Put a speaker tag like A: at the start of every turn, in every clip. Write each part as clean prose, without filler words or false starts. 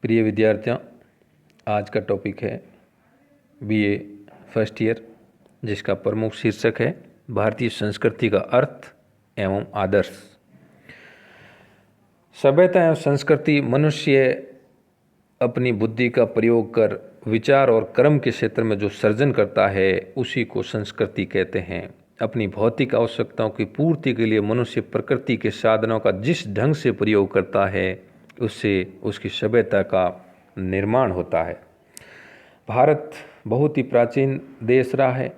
A: प्रिय विद्यार्थियों, आज का टॉपिक है बीए फर्स्ट ईयर, जिसका प्रमुख शीर्षक है भारतीय संस्कृति का अर्थ एवं आदर्श। सभ्यता एवं संस्कृति मनुष्य अपनी बुद्धि का प्रयोग कर विचार और कर्म के क्षेत्र में जो सर्जन करता है उसी को संस्कृति कहते हैं। अपनी भौतिक आवश्यकताओं की पूर्ति के लिए मनुष्य प्रकृति के साधनों का जिस ढंग से प्रयोग करता है उससे उसकी सभ्यता का निर्माण होता है। भारत बहुत ही प्राचीन देश रहा है।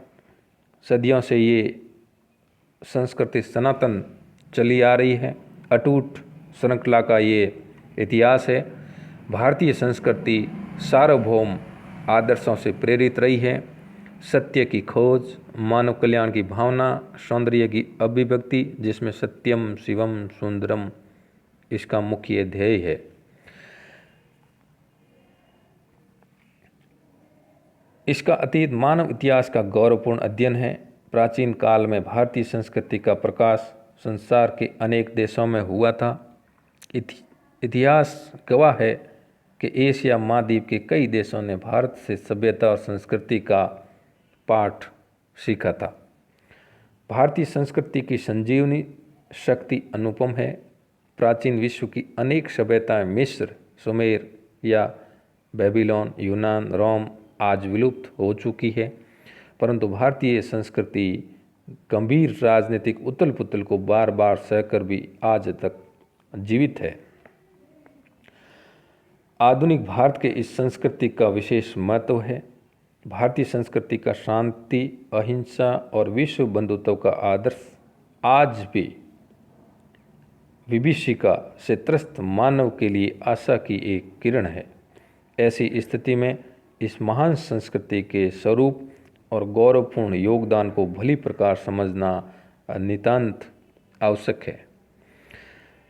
A: सदियों से ये संस्कृति सनातन चली आ रही है। अटूट श्रृंखला का ये इतिहास है। भारतीय संस्कृति सार्वभौम आदर्शों से प्रेरित रही है। सत्य की खोज, मानव कल्याण की भावना, सौंदर्य की अभिव्यक्ति, जिसमें सत्यम शिवम सुंदरम इसका मुख्य ध्येय है। इसका अतीत मानव इतिहास का गौरवपूर्ण अध्ययन है। प्राचीन काल में भारतीय संस्कृति का प्रकाश संसार के अनेक देशों में हुआ था। इतिहास गवाह है कि एशिया महाद्वीप के कई देशों ने भारत से सभ्यता और संस्कृति का पाठ सीखा था। भारतीय संस्कृति की संजीवनी शक्ति अनुपम है। प्राचीन विश्व की अनेक सभ्यताएं मिस्र, सुमेर या बेबीलोन, यूनान, रोम आज विलुप्त हो चुकी है, परंतु भारतीय संस्कृति गंभीर राजनीतिक उथल पुथल को बार बार सहकर भी आज तक जीवित है। आधुनिक भारत के इस संस्कृति का विशेष महत्व है। भारतीय संस्कृति का शांति, अहिंसा और विश्व बंधुत्व का आदर्श आज भी विभीषिका से त्रस्त मानव के लिए आशा की एक किरण है। ऐसी स्थिति में इस महान संस्कृति के स्वरूप और गौरवपूर्ण योगदान को भली प्रकार समझना नितांत आवश्यक है।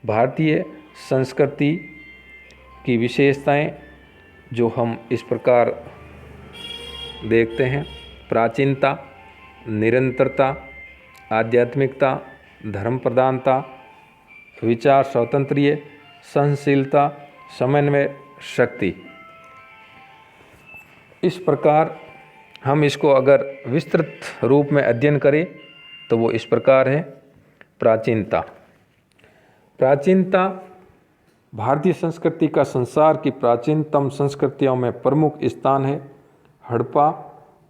A: भारतीय संस्कृति की विशेषताएं जो हम इस प्रकार देखते हैं: प्राचीनता, निरंतरता, आध्यात्मिकता, धर्म प्रधानता, विचार स्वातंत्र्य, सहनशीलता, समन्वय शक्ति। इस प्रकार हम इसको अगर विस्तृत रूप में अध्ययन करें तो वो इस प्रकार है। प्राचीनता भारतीय संस्कृति का संसार की प्राचीनतम संस्कृतियों में प्रमुख स्थान है। हड़प्पा,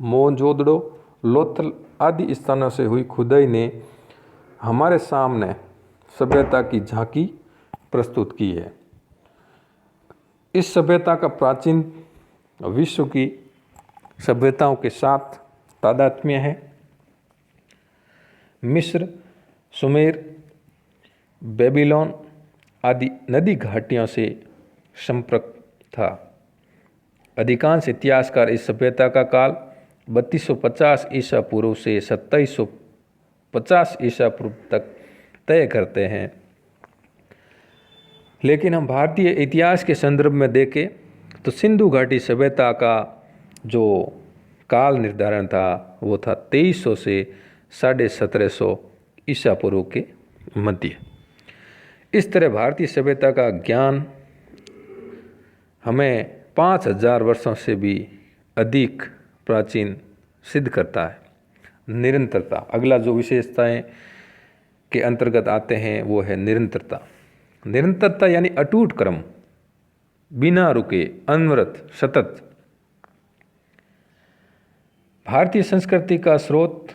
A: मोहनजोदड़ो, लोथल आदि स्थानों से हुई खुदाई ने हमारे सामने सभ्यता की झांकी प्रस्तुत की है। इस सभ्यता का प्राचीन विश्व की सभ्यताओं के साथ तादात्म्य है। मिस्र, सुमेर, बेबीलोन आदि नदी घाटियों से संपर्क था। अधिकांश इतिहासकार इस सभ्यता का काल 3250 ईसा पूर्व से 2750 ईसा पूर्व तक तय करते हैं, लेकिन हम भारतीय इतिहास के संदर्भ में देखें तो सिंधु घाटी सभ्यता का जो काल निर्धारण था वो था 2300 से 1750 ईसा पूर्व के मध्य। इस तरह भारतीय सभ्यता का ज्ञान हमें 5000 वर्षों से भी अधिक प्राचीन सिद्ध करता है। निरंतरता अगला जो विशेषताएं के अंतर्गत आते हैं वो है निरंतरता। निरंतरता यानी अटूट क्रम, बिना रुके, अनवरत, सतत। भारतीय संस्कृति का स्रोत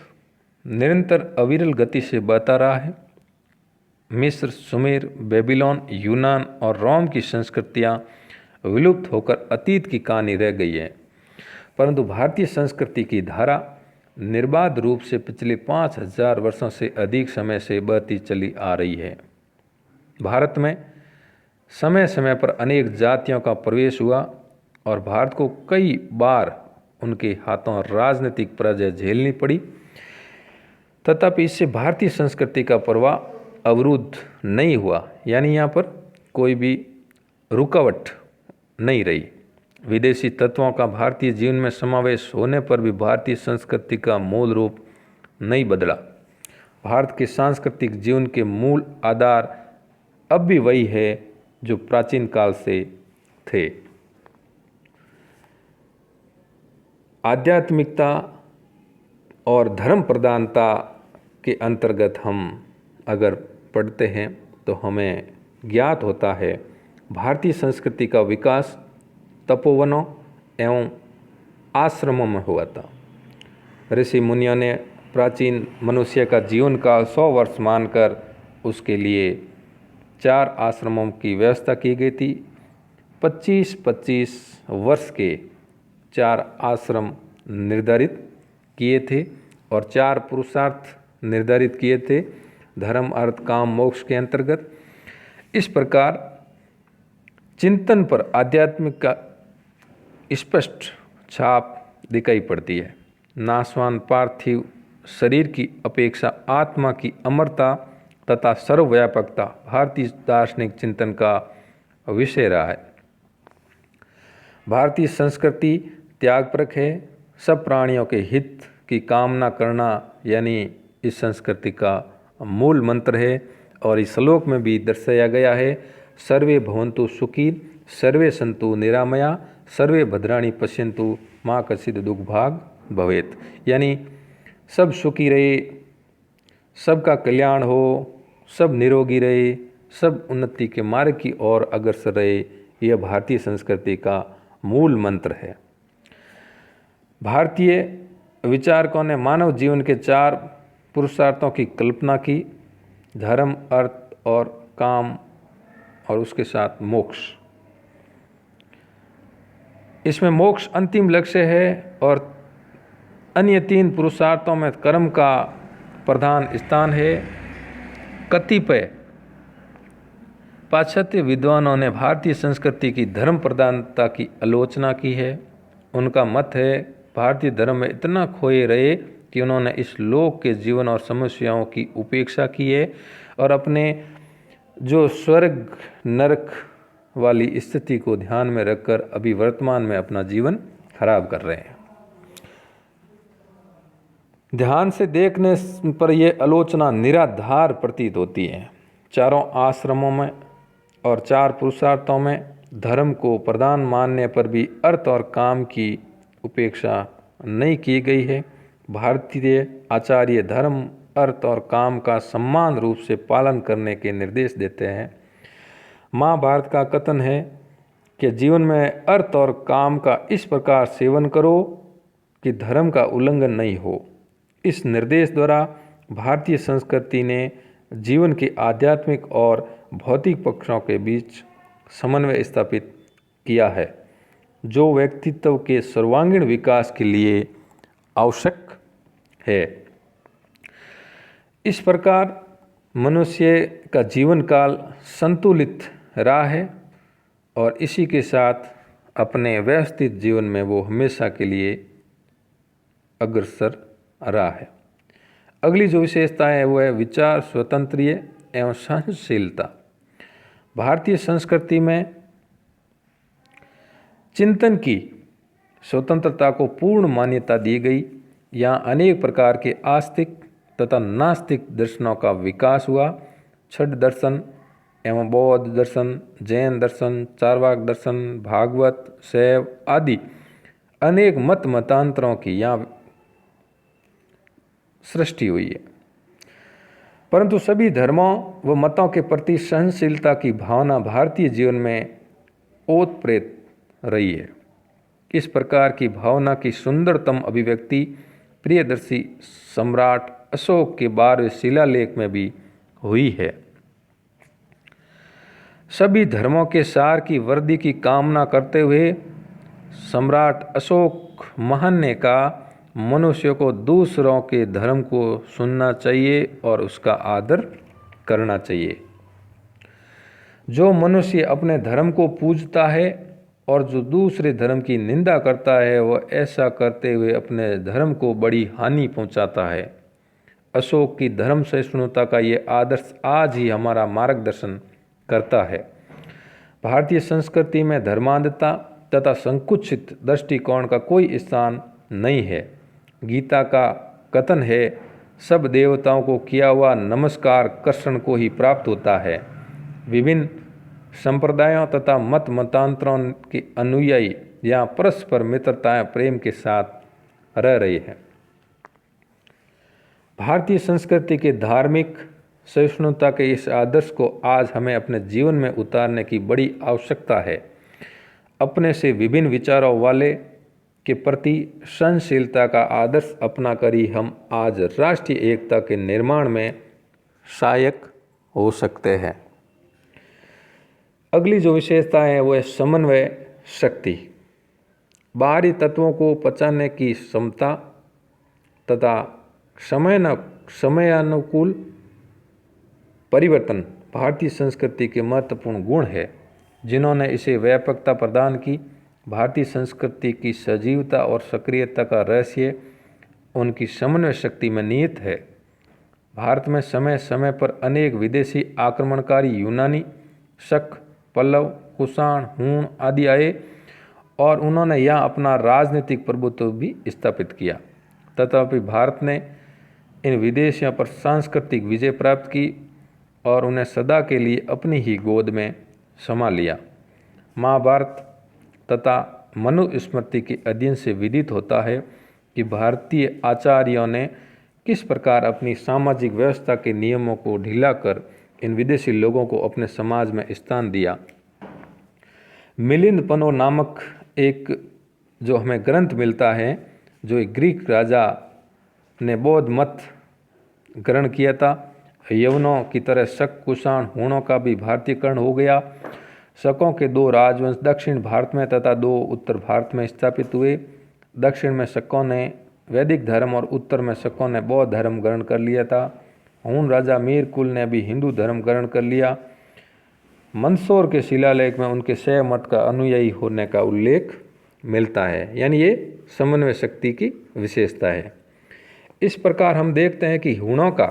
A: निरंतर अविरल गति से बहता रहा है। मिस्र, सुमेर, बेबीलोन, यूनान और रोम की संस्कृतियां विलुप्त होकर अतीत की कहानी रह गई है, परंतु भारतीय संस्कृति की धारा निर्बाध रूप से पिछले 5000 वर्षों से अधिक समय से बहती चली आ रही है। भारत में समय समय पर अनेक जातियों का प्रवेश हुआ और भारत को कई बार उनके हाथों राजनीतिक पराजय झेलनी पड़ी, तथापि इससे भारतीय संस्कृति का प्रवाह अवरुद्ध नहीं हुआ, यानी यहाँ पर कोई भी रुकावट नहीं रही। विदेशी तत्वों का भारतीय जीवन में समावेश होने पर भी भारतीय संस्कृति का मूल रूप नहीं बदला। भारत के सांस्कृतिक जीवन के मूल आधार अब भी वही है जो प्राचीन काल से थे। आध्यात्मिकता और धर्म प्रधानता के अंतर्गत हम अगर पढ़ते हैं तो हमें ज्ञात होता है भारतीय संस्कृति का विकास तपोवनों एवं आश्रमों में हुआ था। ऋषि मुनियों ने प्राचीन मनुष्य का जीवन काल 100 वर्ष मानकर उसके लिए 4 आश्रमों की व्यवस्था की गई थी। 25-25 वर्ष के 4 आश्रम निर्धारित किए थे और 4 पुरुषार्थ निर्धारित किए थे धर्म अर्थ काम मोक्ष के अंतर्गत। इस प्रकार चिंतन पर आध्यात्मिक का स्पष्ट छाप दिखाई पड़ती है। नाशवान पार्थिव शरीर की अपेक्षा आत्मा की अमरता तथा सर्वव्यापकता भारतीय दार्शनिक चिंतन का विषय रहा है। भारतीय संस्कृति त्यागपरक है। सब प्राणियों के हित की कामना करना यानी इस संस्कृति का मूल मंत्र है और इस श्लोक में भी दर्शाया गया है। सर्वे भवन्तु सुखी सर्वे सन्तु निरामया सर्वे भद्राणि पश्यन्तु माँ कश्चित् दुर्भाग् भवेत्, यानी सब सुखी रहे, सबका कल्याण हो, सब निरोगी रहे, सब उन्नति के मार्ग की ओर अग्रसर रहे। यह भारतीय संस्कृति का मूल मंत्र है। भारतीय विचारकों ने मानव जीवन के 4 पुरुषार्थों की कल्पना की, धर्म अर्थ और काम और उसके साथ मोक्ष। इसमें मोक्ष अंतिम लक्ष्य है और अन्य 3 पुरुषार्थों में कर्म का प्रधान स्थान है। कतिपय पाश्चात्य विद्वानों ने भारतीय संस्कृति की धर्म प्रधानता की आलोचना की है। उनका मत है भारतीय धर्म में इतना खोए रहे कि उन्होंने इस लोक के जीवन और समस्याओं की उपेक्षा की है और अपने जो स्वर्ग नरक वाली स्थिति को ध्यान में रखकर अभी वर्तमान में अपना जीवन खराब कर रहे हैं। ध्यान से देखने पर यह आलोचना निराधार प्रतीत होती है। 4 आश्रमों में और 4 पुरुषार्थों में धर्म को प्रधान मानने पर भी अर्थ और काम की उपेक्षा नहीं की गई है। भारतीय आचार्य धर्म अर्थ और काम का समान रूप से पालन करने के निर्देश देते हैं। महाभारत का कथन है कि जीवन में अर्थ और काम का इस प्रकार सेवन करो कि धर्म का उल्लंघन नहीं हो। इस निर्देश द्वारा भारतीय संस्कृति ने जीवन के आध्यात्मिक और भौतिक पक्षों के बीच समन्वय स्थापित किया है, जो व्यक्तित्व के सर्वांगीण विकास के लिए आवश्यक है। इस प्रकार मनुष्य का जीवन काल संतुलित रहा है और इसी के साथ अपने व्यवस्थित जीवन में वो हमेशा के लिए अग्रसर रहा है। अगली जो विशेषता है वो है विचार स्वतंत्रीय एवं सहनशीलता। भारतीय संस्कृति में चिंतन की स्वतंत्रता को पूर्ण मान्यता दी गई। यहाँ अनेक प्रकार के आस्तिक तथा नास्तिक दर्शनों का विकास हुआ। छठ दर्शन एवं बौद्ध दर्शन, जैन दर्शन, चार्वाक दर्शन, भागवत, शैव आदि अनेक मतांतरों की यहाँ सृष्टि हुई है। परंतु सभी धर्मों व मतों के प्रति सहनशीलता की भावना भारतीय जीवन में ओतप्रोत रही है। इस प्रकार की भावना की सुंदरतम अभिव्यक्ति प्रियदर्शी सम्राट अशोक के 12वें शिलालेख में भी हुई है। सभी धर्मों के सार की वृद्धि की कामना करते हुए सम्राट अशोक महान ने कहा, मनुष्य को दूसरों के धर्म को सुनना चाहिए और उसका आदर करना चाहिए। जो मनुष्य अपने धर्म को पूजता है और जो दूसरे धर्म की निंदा करता है वह ऐसा करते हुए अपने धर्म को बड़ी हानि पहुंचाता है। अशोक की धर्म सहिष्णुता का ये आदर्श आज ही हमारा मार्गदर्शन करता है। भारतीय संस्कृति में धर्मांधता तथा संकुचित दृष्टिकोण का कोई स्थान नहीं है। गीता का कथन है, सब देवताओं को किया हुआ नमस्कार कृष्ण को ही प्राप्त होता है। विभिन्न संप्रदायों तथा मतांतरों के अनुयायी यहाँ परस्पर मित्रता प्रेम के साथ रह रही है। भारतीय संस्कृति के धार्मिक सहिष्णुता के इस आदर्श को आज हमें अपने जीवन में उतारने की बड़ी आवश्यकता है। अपने से विभिन्न विचारों वाले के प्रति सहनशीलता का आदर्श अपना कर ही हम आज राष्ट्रीय एकता के निर्माण में सहायक हो सकते हैं। अगली जो विशेषता है वो है समन्वय शक्ति। बाहरी तत्वों को पचाने की क्षमता तथा समयानुकूल परिवर्तन भारतीय संस्कृति के महत्वपूर्ण गुण है, जिन्होंने इसे व्यापकता प्रदान की। भारतीय संस्कृति की सजीवता और सक्रियता का रहस्य उनकी समन्वय शक्ति में निहित है। भारत में समय समय पर अनेक विदेशी आक्रमणकारी यूनानी, शक, पल्लव, कुषाण, हूण आदि आए और उन्होंने यहाँ अपना राजनीतिक प्रभुत्व भी स्थापित किया। तथापि भारत ने इन विदेशियों पर सांस्कृतिक विजय प्राप्त की और उन्हें सदा के लिए अपनी ही गोद में समा लिया। महाभारत तथा मनुस्मृति के अध्ययन से विदित होता है कि भारतीय आचार्यों ने किस प्रकार अपनी सामाजिक व्यवस्था के नियमों को ढीला कर इन विदेशी लोगों को अपने समाज में स्थान दिया। मिलिंद पनो नामक एक जो हमें ग्रंथ मिलता है, जो एक ग्रीक राजा ने बौद्ध मत ग्रहण किया था। यवनों की तरह शक, कुषाण, हूणों का भी भारतीयकरण हो गया। शकों के 2 राजवंश दक्षिण भारत में तथा 2 उत्तर भारत में स्थापित हुए। दक्षिण में शकों ने वैदिक धर्म और उत्तर में शकों ने बौद्ध धर्म ग्रहण कर लिया था। हूण राजा मीर कुल ने भी हिंदू धर्म ग्रहण कर लिया। मंदसौर के शिलालेख में उनके शैव मत का अनुयायी होने का उल्लेख मिलता है। यानी ये समन्वय शक्ति की विशेषता है। इस प्रकार हम देखते हैं कि हूणों का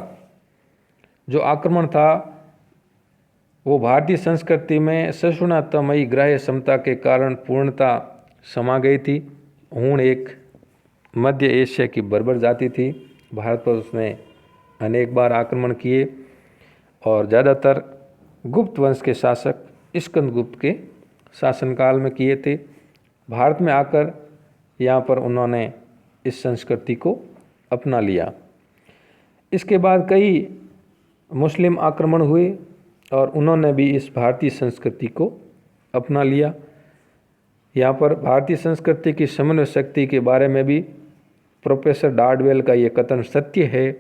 A: जो आक्रमण था वो भारतीय संस्कृति में सहिष्णुतामयी ग्राह्य क्षमता के कारण पूर्णता समा गई थी। हूण एक मध्य एशिया की बर्बर जाति थी। भारत पर उसने अनेक बार आक्रमण किए और ज़्यादातर गुप्त वंश के शासक स्कंदगुप्त के शासनकाल में किए थे। भारत में आकर यहाँ पर उन्होंने इस संस्कृति को अपना लिया। इसके बाद कई मुस्लिम आक्रमण हुए और उन्होंने भी इस भारतीय संस्कृति को अपना लिया। यहाँ पर भारतीय संस्कृति की समन्वय शक्ति के बारे में भी प्रोफेसर डार्डवेल का ये कथन सत्य है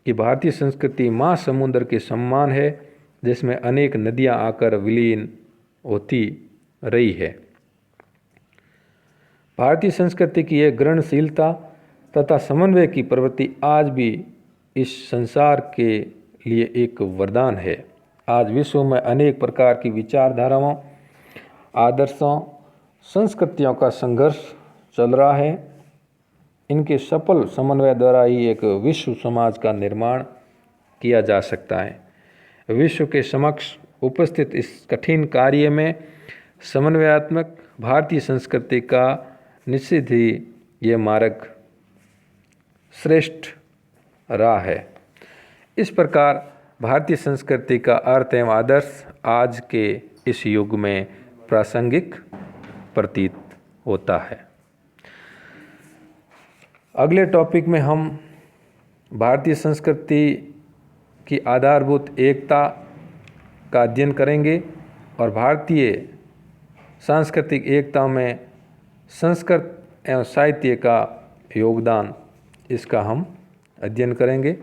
A: कि भारतीय संस्कृति महासमुद्र के समान है, जिसमें अनेक नदियाँ आकर विलीन होती रही है। भारतीय संस्कृति की यह ग्रहणशीलता तथा समन्वय की प्रवृत्ति आज भी इस संसार के लिए एक वरदान है। आज विश्व में अनेक प्रकार की विचारधाराओं, आदर्शों, संस्कृतियों का संघर्ष चल रहा है। इनके सफल समन्वय द्वारा ही एक विश्व समाज का निर्माण किया जा सकता है। विश्व के समक्ष उपस्थित इस कठिन कार्य में समन्वयात्मक भारतीय संस्कृति का निश्चित ही ये मार्ग श्रेष्ठ रहा है। इस प्रकार भारतीय संस्कृति का अर्थ एवं आदर्श आज के इस युग में प्रासंगिक प्रतीत होता है। अगले टॉपिक में हम भारतीय संस्कृति की आधारभूत एकता का अध्ययन करेंगे और भारतीय सांस्कृतिक एकता में संस्कृत एवं साहित्य का योगदान, इसका हम अध्ययन करेंगे।